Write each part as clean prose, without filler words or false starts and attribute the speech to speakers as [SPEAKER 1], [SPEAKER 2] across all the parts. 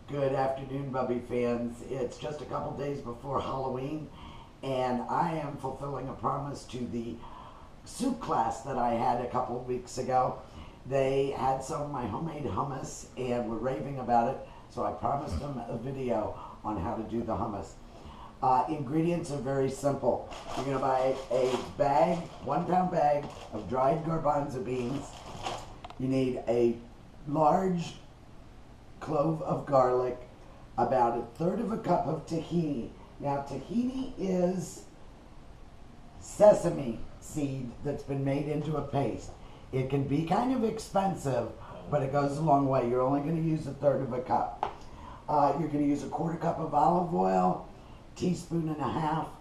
[SPEAKER 1] Good afternoon, Bubby fans. It's just a couple days before Halloween, and I am fulfilling a promise to the soup class that I had a couple of weeks ago. They had some of my homemade hummus and were raving about it, so I promised them a video on how to do the hummus. Ingredients are very simple. You're going to buy a bag, 1 pound bag of dried garbanzo beans. You need a large clove of garlic, about 1/3 cup of tahini. Now tahini is sesame seed that's been made into a paste. It can be kind of expensive, but it goes a long way. You're only going to use 1/3 cup. You're going to use 1/4 cup of olive oil, 1.5 teaspoons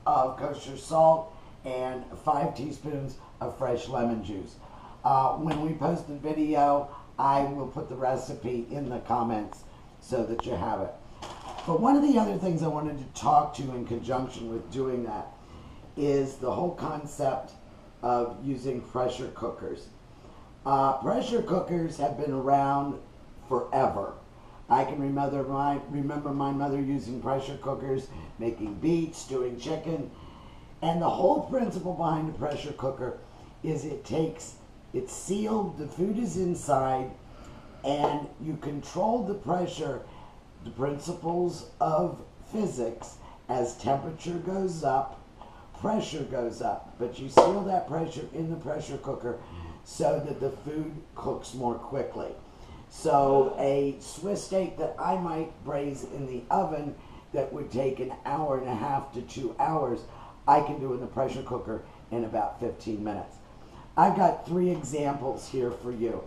[SPEAKER 1] of kosher salt, and 5 teaspoons of fresh lemon juice. When we post the video, I will put the recipe in the comments so that you have it. But one of the other things I wanted to talk to in conjunction with doing that is the whole concept of using pressure cookers. Pressure cookers have been around forever. I can remember my mother using pressure cookers, making beets, stewing chicken. And the whole principle behind a pressure cooker is it's sealed, the food is inside, and you control the pressure, the principles of physics. As temperature goes up, pressure goes up. But you seal that pressure in the pressure cooker so that the food cooks more quickly. So a Swiss steak that I might braise in the oven that would take 1.5 hours to 2 hours, I can do in the pressure cooker in about 15 minutes. I've got 3 examples here for you.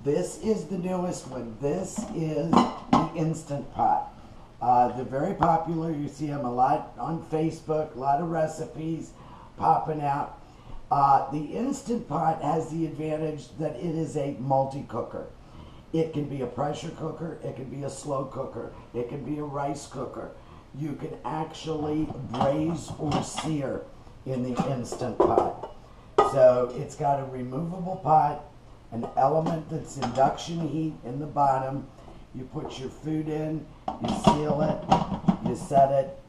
[SPEAKER 1] This is the newest one. This is the Instant Pot. They're very popular. You see them a lot on Facebook, a lot of recipes popping out. The Instant Pot has the advantage that it is a multi-cooker. It can be a pressure cooker, it can be a slow cooker, it can be a rice cooker. You can actually braise or sear in the Instant Pot. So it's got a removable pot, an element that's induction heat in the bottom. You put your food in, you seal it, you set it,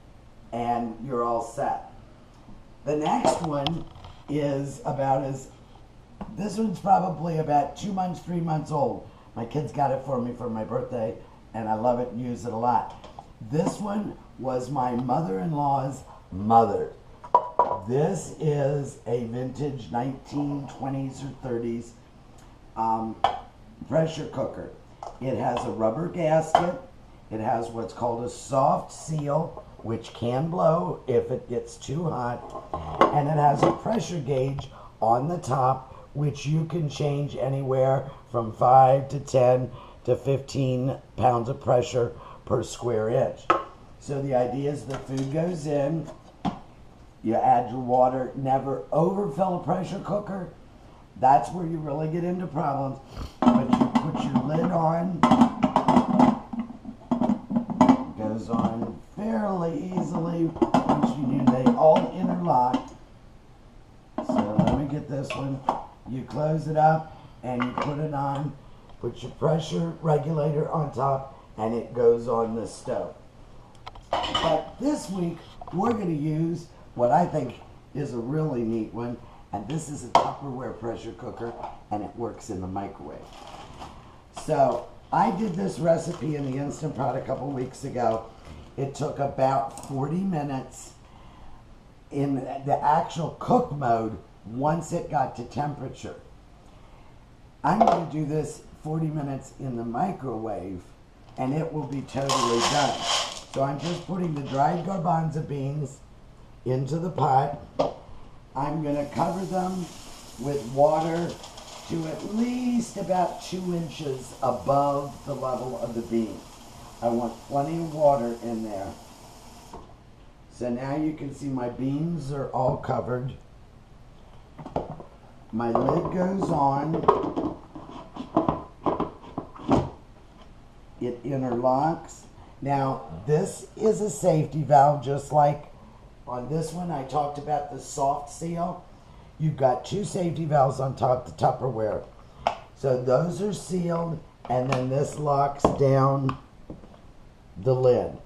[SPEAKER 1] and you're all set. The next one is this one's probably about 2 months, 3 months old. My kids got it for me for my birthday, and I love it and use it a lot. This one was my mother-in-law's mother. This is a vintage 1920s or 30s pressure cooker. It has a rubber gasket. It has what's called a soft seal, which can blow if it gets too hot. And it has a pressure gauge on the top, which you can change anywhere from 5 to 10 to 15 pounds of pressure per square inch. So the idea is the food goes in, you add your water, never overfill a pressure cooker. That's where you really get into problems. But you put your lid on, it goes on fairly easily. Once you do, they all interlock. So let me get this one. You close it up and you put it on, put your pressure regulator on top, and it goes on the stove. But this week, we're going to use what I think is a really neat one, and this is a Tupperware pressure cooker, and it works in the microwave. So I did this recipe in the Instant Pot a couple weeks ago. It took about 40 minutes in the actual cook mode once it got to temperature. I'm going to do this 40 minutes in the microwave, and it will be totally done. So I'm just putting the dried garbanzo beans into the pot. I'm going to cover them with water to at least about 2 inches above the level of the beans. I want plenty of water in there. So now you can see my beans are all covered. My lid goes on. It interlocks. Now, this is a safety valve, just like on this one I talked about the soft seal. You've got 2 safety valves on top of the Tupperware. So those are sealed, and then this locks down the lid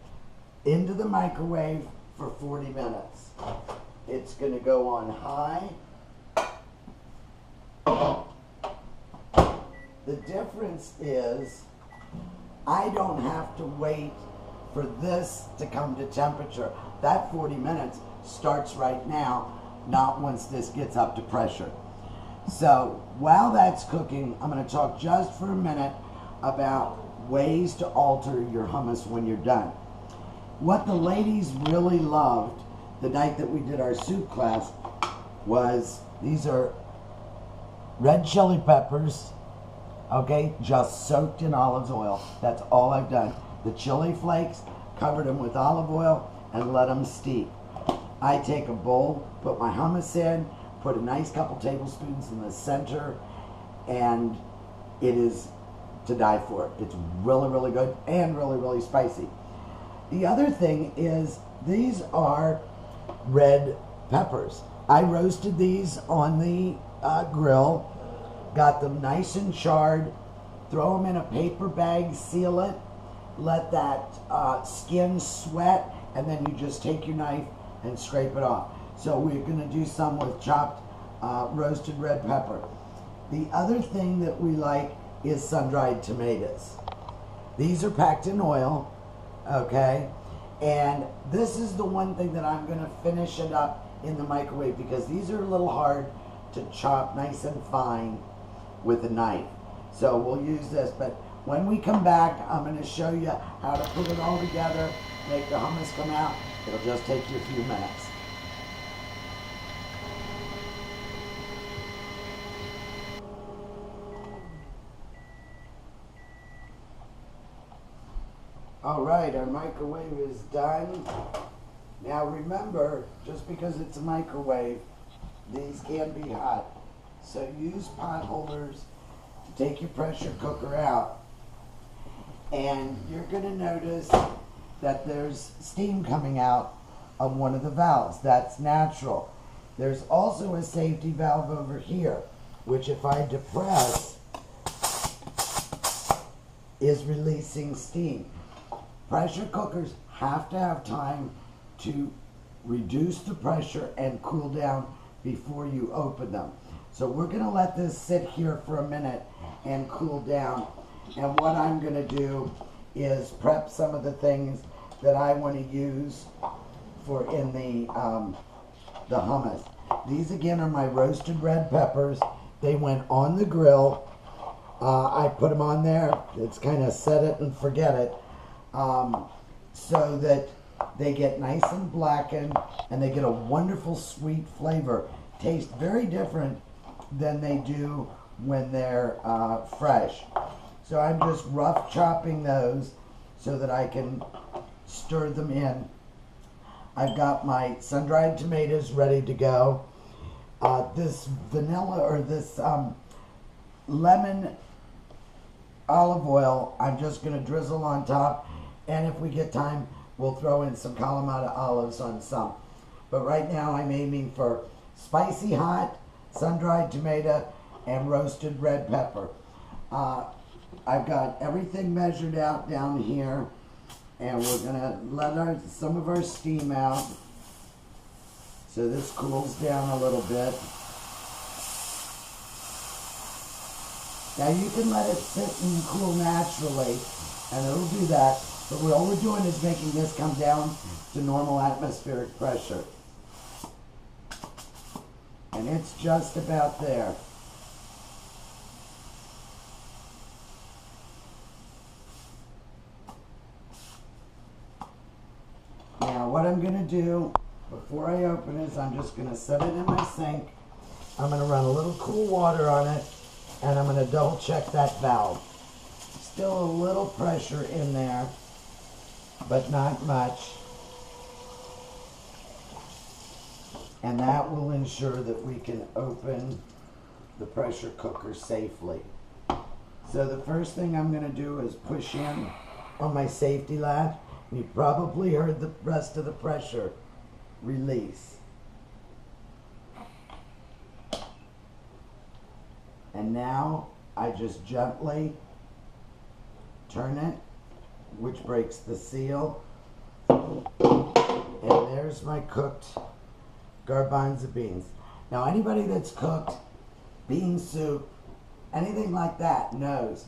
[SPEAKER 1] into the microwave for 40 minutes. It's going to go on high. The difference is I don't have to wait for this to come to temperature. That 40 minutes starts right now, not once this gets up to pressure. So while that's cooking, I'm going to talk just for a minute about ways to alter your hummus when you're done. What the ladies really loved the night that we did our soup class was, these are red chili peppers, okay, just soaked in olive oil. That's all I've done. The chili flakes, covered them with olive oil and let them steep. I take a bowl, put my hummus in, put a nice couple tablespoons in the center, and it is to die for. It's really, really good and really, really spicy. The other thing is, these are red peppers. I roasted these on the grill, got them nice and charred, throw them in a paper bag, seal it, let that skin sweat, and then you just take your knife and scrape it off. So we're going to do some with chopped roasted red pepper. The other thing that we like is sun-dried tomatoes. These are packed in oil, okay? And this is the one thing that I'm going to finish it up in the microwave, because these are a little hard to chop nice and fine with a knife. So we'll use this, but when we come back, I'm going to show you how to put it all together, make the hummus come out. It'll just take you a few minutes. All right, our microwave is done. Now remember, just because it's a microwave, these can be hot. So use pot holders to take your pressure cooker out. And you're gonna notice that there's steam coming out of one of the valves. That's natural. There's also a safety valve over here, which if I depress, is releasing steam. Pressure cookers have to have time to reduce the pressure and cool down before you open them. So we're going to let this sit here for a minute and cool down. And what I'm going to do is prep some of the things that I want to use for in the hummus. These again are my roasted red peppers. They went on the grill. I put them on there. It's kind of set it and forget it. So that they get nice and blackened and they get a wonderful sweet flavor. Taste very different than they do when they're fresh. So I'm just rough chopping those so that I can stir them in. I've got my sun-dried tomatoes ready to go. This vanilla or this lemon olive oil, I'm just going to drizzle on top. And if we get time, we'll throw in some Kalamata olives on some. But right now I'm aiming for spicy hot, sun-dried tomato, and roasted red pepper. I've got everything measured out down here, and we're gonna let some of our steam out so this cools down a little bit. Now you can let it sit and cool naturally, and it'll do that. But all we're doing is making this come down to normal atmospheric pressure. And it's just about there. Now what I'm going to do before I open is I'm just going to set it in my sink. I'm going to run a little cool water on it, and I'm going to double check that valve. Still a little pressure in there, but not much. And that will ensure that we can open the pressure cooker safely. So the first thing I'm going to do is push in on my safety latch. You probably heard the rest of the pressure release. And now I just gently turn it which breaks the seal. And there's my cooked garbanzo beans. Now anybody that's cooked bean soup, anything like that, knows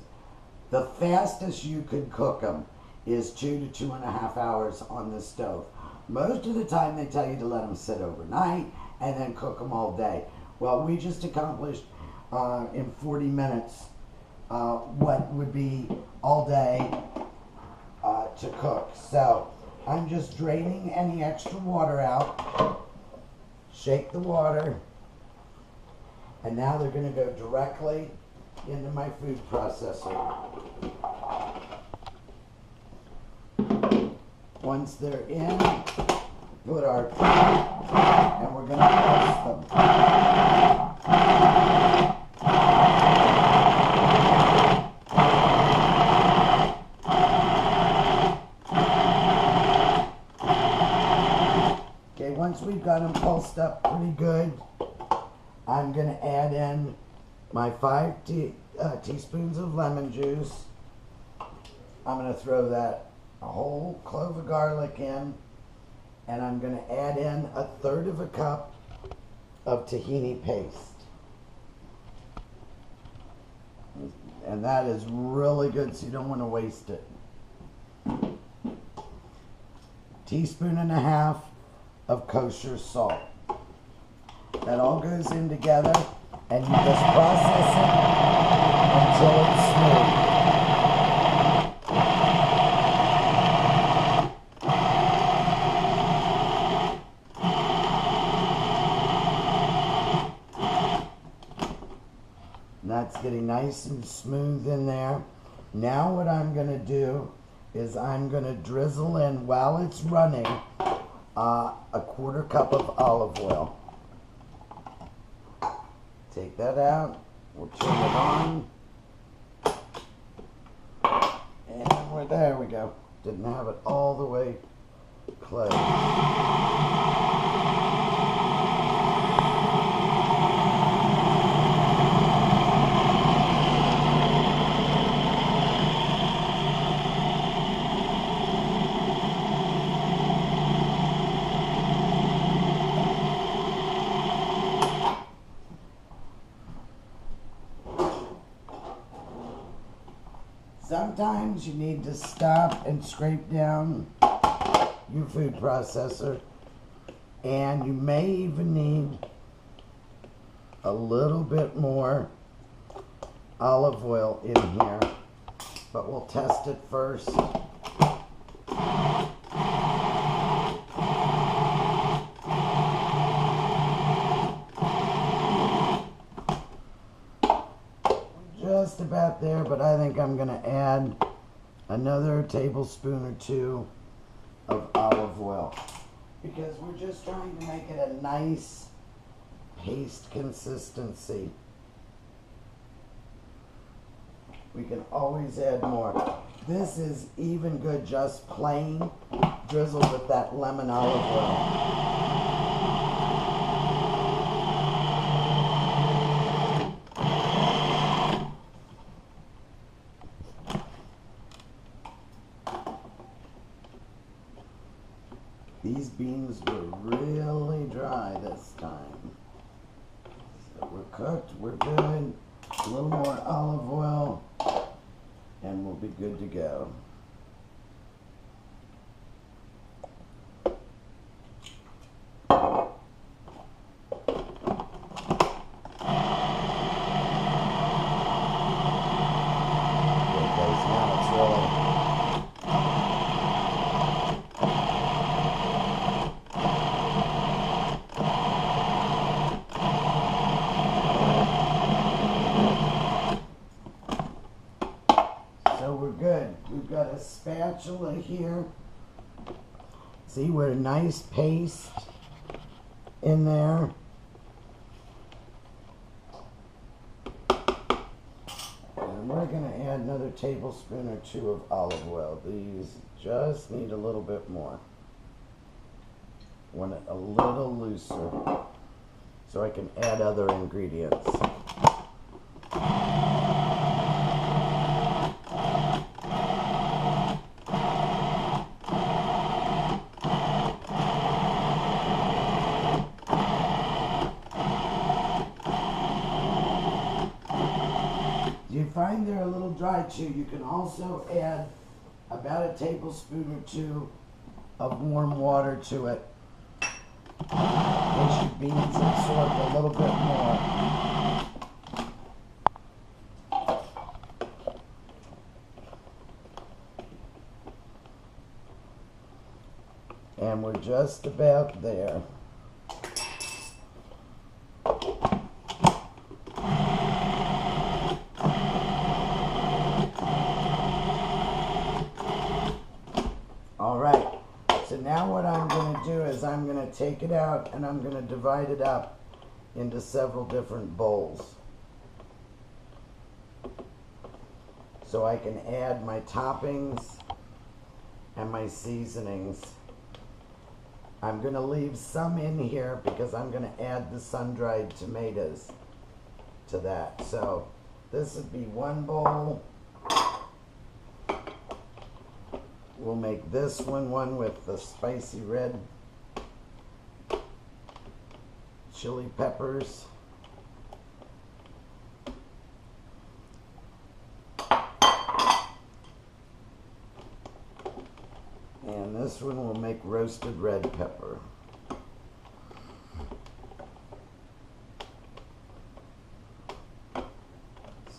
[SPEAKER 1] the fastest you could cook them is 2 to 2.5 hours on the stove. Most of the time they tell you to let them sit overnight and then cook them all day. Well, we just accomplished in 40 minutes what would be all day to cook. So I'm just draining any extra water out. Shake the water. And now they're going to go directly into my food processor. Once they're in, put our food, and we're going to toast them. Okay, once we've got them pulsed up pretty good, I'm going to add in my 5 teaspoons of lemon juice. I'm going to throw that a whole clove of garlic in, and I'm going to add in 1/3 cup of tahini paste. And that is really good, so you don't want to waste it. 1.5 teaspoons of kosher salt. That all goes in together, and you just process it until it's smooth. And that's getting nice and smooth in there. Now what I'm going to do is I'm going to drizzle in, while it's running, a 1/4 cup of olive oil. Take that out, we'll turn it on, and there we go. Didn't have it all the way closed. Sometimes you need to stop and scrape down your food processor, and you may even need a little bit more olive oil in here, but we'll test it first. Just about there, but I think I'm going to add another tablespoon or 2 of olive oil, because we're just trying to make it a nice paste consistency. We can always add more. This is even good just plain drizzled with that lemon olive oil. These beans were really dry this time. So we're cooked, we're good. A little more olive oil, and we'll be good to go. Good. We've got a spatula here. See, we're a nice paste in there. And we're going to add another tablespoon or 2 of olive oil. These just need a little bit more. Want it a little looser so I can add other ingredients. find they're a little dry too, you can also add about a tablespoon or two of warm water to it. Makes your beans absorb a little bit more. And we're just about there. All right, so now what I'm going to do is I'm going to take it out and I'm going to divide it up into several different bowls. So I can add my toppings and my seasonings. I'm going to leave some in here because I'm going to add the sun-dried tomatoes to that. So this would be one bowl. We'll make this one with the spicy red chili peppers. And this one will make roasted red pepper.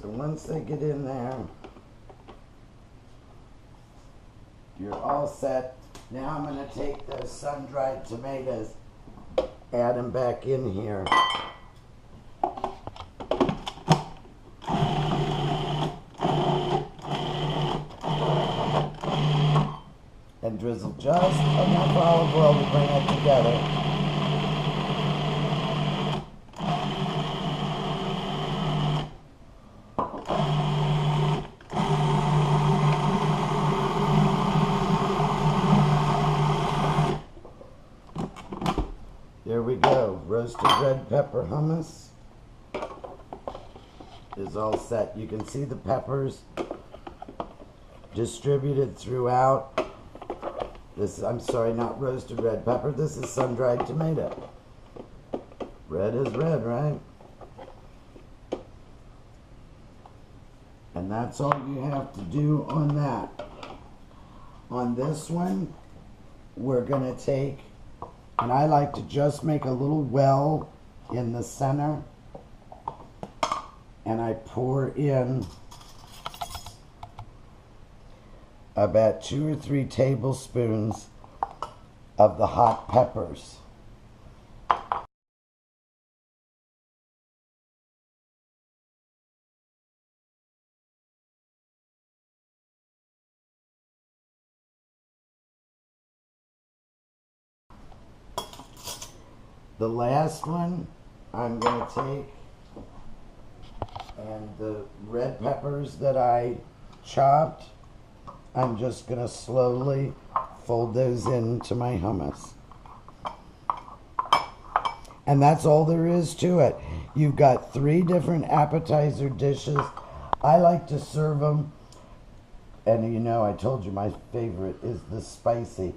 [SPEAKER 1] So once they get in there, you're all set. Now I'm going to take those sun-dried tomatoes, add them back in here. And drizzle just enough olive oil to bring it together. There we go. Roasted red pepper hummus is all set. You can see the peppers distributed throughout. This, I'm sorry, not roasted red pepper. This is sun-dried tomato. Red is red, right? And that's all you have to do on that. On this one, we're going to take, and I like to just make a little well in the center, and I pour in about 2 or 3 tablespoons of the hot peppers. The last one I'm going to take, and the red peppers that I chopped, I'm just going to slowly fold those into my hummus. And that's all there is to it. You've got 3 different appetizer dishes. I like to serve them, and you know, I told you my favorite is the spicy.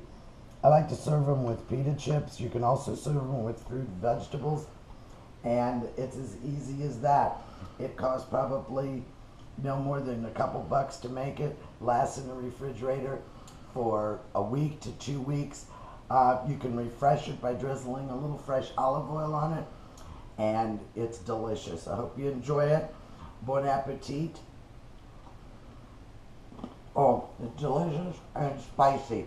[SPEAKER 1] I like to serve them with pita chips. You can also serve them with fruit and vegetables. And it's as easy as that. It costs probably no more than a couple bucks to make it. Lasts in the refrigerator for a week to 2 weeks. You can refresh it by drizzling a little fresh olive oil on it. And it's delicious. I hope you enjoy it. Bon appetit. Oh, it's delicious and spicy.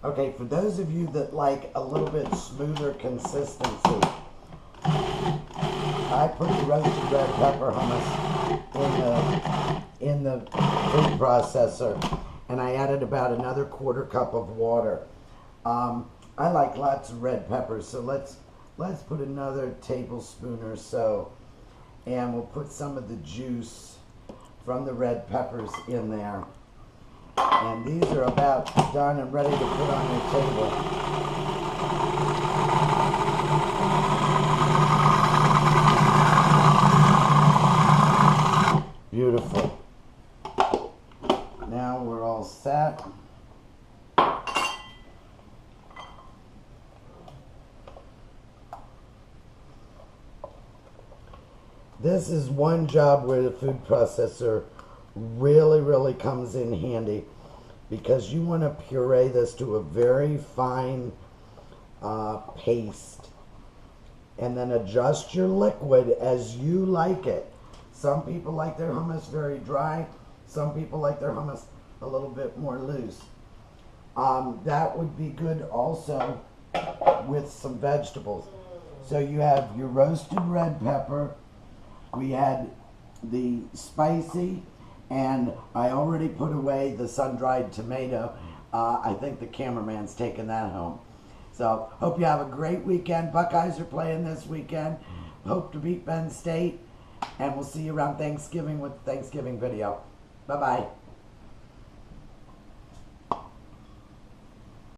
[SPEAKER 1] Okay, for those of you that like a little bit smoother consistency, I put the roasted red pepper hummus in the food processor, and I added about another 1/4 cup of water. I like lots of red peppers, so let's put another tablespoon or so, and we'll put some of the juice from the red peppers in there. And these are about done and ready to put on your table. Beautiful. Now we're all set. This is one job where the food processor really comes in handy, because you want to puree this to a very fine paste, and then adjust your liquid as you like it. Some people like their hummus very dry. Some people like their hummus a little bit more loose. That would be good also with some vegetables. So you have your roasted red pepper. We had the spicy, and I already put away the sun-dried tomato. I think the cameraman's taking that home. So hope you have a great weekend. Buckeyes are playing this weekend. Hope to beat Penn State. And we'll see you around Thanksgiving with the Thanksgiving video. Bye-bye.